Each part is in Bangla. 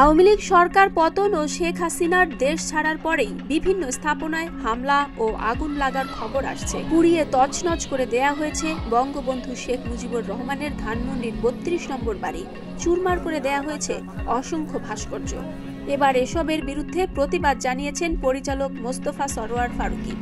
আওয়ামী লীগ সরকার পতন ও শেখ হাসিনার দেশ ছাড়ার পরেই বিভিন্ন স্থাপনায় হামলা ও আগুন লাগার খবর আসছে। পুড়িয়ে তছনছ করে দেয়া হয়েছে বঙ্গবন্ধু শেখ মুজিবুর রহমানের ধানমন্ডির ৩২ নম্বর বাড়ি, চুরমার করে দেয়া হয়েছে অসংখ্য ভাস্কর্য। এবার এসবের বিরুদ্ধে প্রতিবাদ জানিয়েছেন পরিচালক মোস্তফা সরোয়ার ফারুকী।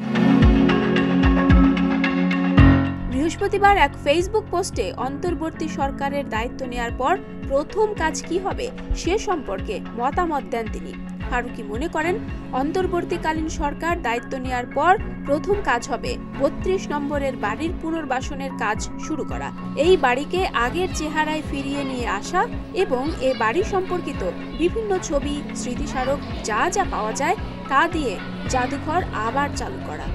বৃহস্পতিবার এক ফেসবুক পোস্টে অন্তর্বর্তী সরকারের দায়িত্ব নেয়ার পর প্রথম কাজ কি হবে সে সম্পর্কে মতামত দেন তিনি। ফারুকী মনে করেন, অন্তর্বর্তীকালীন সরকার দায়িত্ব নেয়ার পর প্রথম কাজ হবে ৩২ নম্বরের বাড়ির পুনর্বাসনের কাজ শুরু করা, এই বাড়িকে আগের চেহারায় ফিরিয়ে নিয়ে আসা এবং এ বাড়ি সম্পর্কিত বিভিন্ন ছবি, স্মৃতিস্মারক যা যা পাওয়া যায় তা দিয়ে জাদুঘর আবার চালু করা।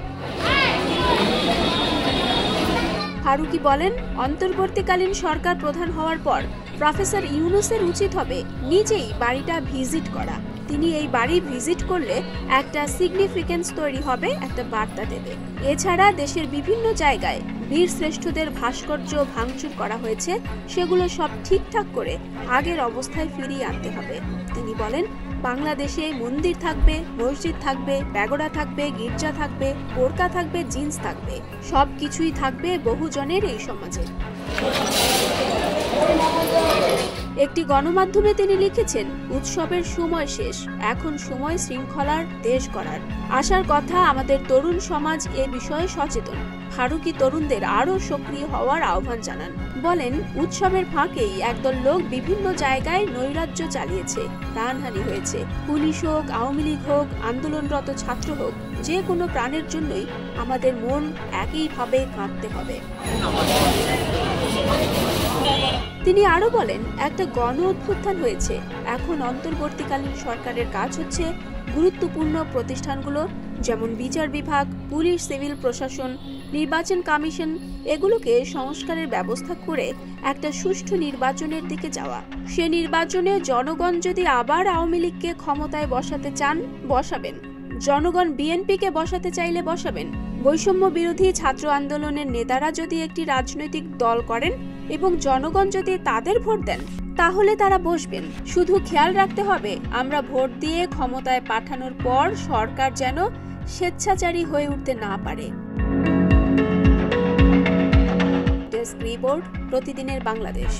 ফারুকী বলেন, অন্তর্বর্তীকালীন সরকার প্রধান হওয়ার পর প্রফেসর ইউনূসের উচিত হবে নিজেই বাড়িটা ভিজিট করা। তিনি এই বাড়ি ভিজিট করলে একটা সিগনিফিকেন্স তৈরি হবে, একটা বার্তা দেবে। এছাড়া দেশের বিভিন্ন জায়গায় বীর শ্রেষ্ঠদের ভাস্কর্য ভাঙচুর করা হয়েছে, সেগুলো সব ঠিকঠাক করে আগের অবস্থায় ফিরিয়ে আনতে হবে। তিনি বলেন, বাংলাদেশে মন্দির থাকবে, মসজিদ থাকবে, প্যাগোডা থাকবে, গির্জা থাকবে, বোরকা থাকবে, জিন্স থাকবে, সব কিছুই থাকবে বহুজনের এই সমাজে। একটি গণমাধ্যমে তিনি লিখেছেন, উৎসবের সময় শেষ, এখন সময় শৃঙ্খলার দেশ গড়ার। আশার কথা আমাদের তরুণ সমাজ এ বিষয়ে সচেতন। ফারুকী তরুণদের আরও সক্রিয় হওয়ার আহ্বান জানান। বলেন, উৎসবের ফাঁকেই একদল লোক বিভিন্ন জায়গায় নৈরাজ্য চালিয়েছে, প্রাণহানি হয়েছে। পুলিশ হোক, আওয়ামী লীগ হোক, আন্দোলনরত ছাত্র হোক, যে কোনো প্রাণের জন্যই আমাদের মন একইভাবে কাঁদতে হবে। তিনি আরো বলেন, একটা গণ অভ্যুত্থান হয়েছে, এখন অন্তর্বর্তীকালীন সরকারের কাজ হচ্ছে গুরুত্বপূর্ণ প্রতিষ্ঠানগুলো যেমন বিচার বিভাগ, পুলিশ, সিভিল প্রশাসন, নির্বাচন কমিশন, এগুলোকে সংস্কারের ব্যবস্থা করে একটা সুষ্ঠু নির্বাচনের দিকে যাওয়া। সে নির্বাচনে জনগণ যদি আবার আওয়ামী লীগকে ক্ষমতায় বসাতে চান, বসাবেন। জনগণ বিএনপিকে বসাতে চাইলে বসাবেন। বৈষম্য বিরোধী ছাত্র আন্দোলনের নেতারা যদি একটি রাজনৈতিক দল করেন এবং জনগণ যদি তাদের ভোট দেন, তাহলে তারা বসবেন। শুধু খেয়াল রাখতে হবে, আমরা ভোট দিয়ে ক্ষমতায় পাঠানোর পর সরকার যেন স্বেচ্ছাচারী হয়ে উঠতে না পারে। ডেস্ক রিপোর্ট, প্রতিদিনের বাংলাদেশ।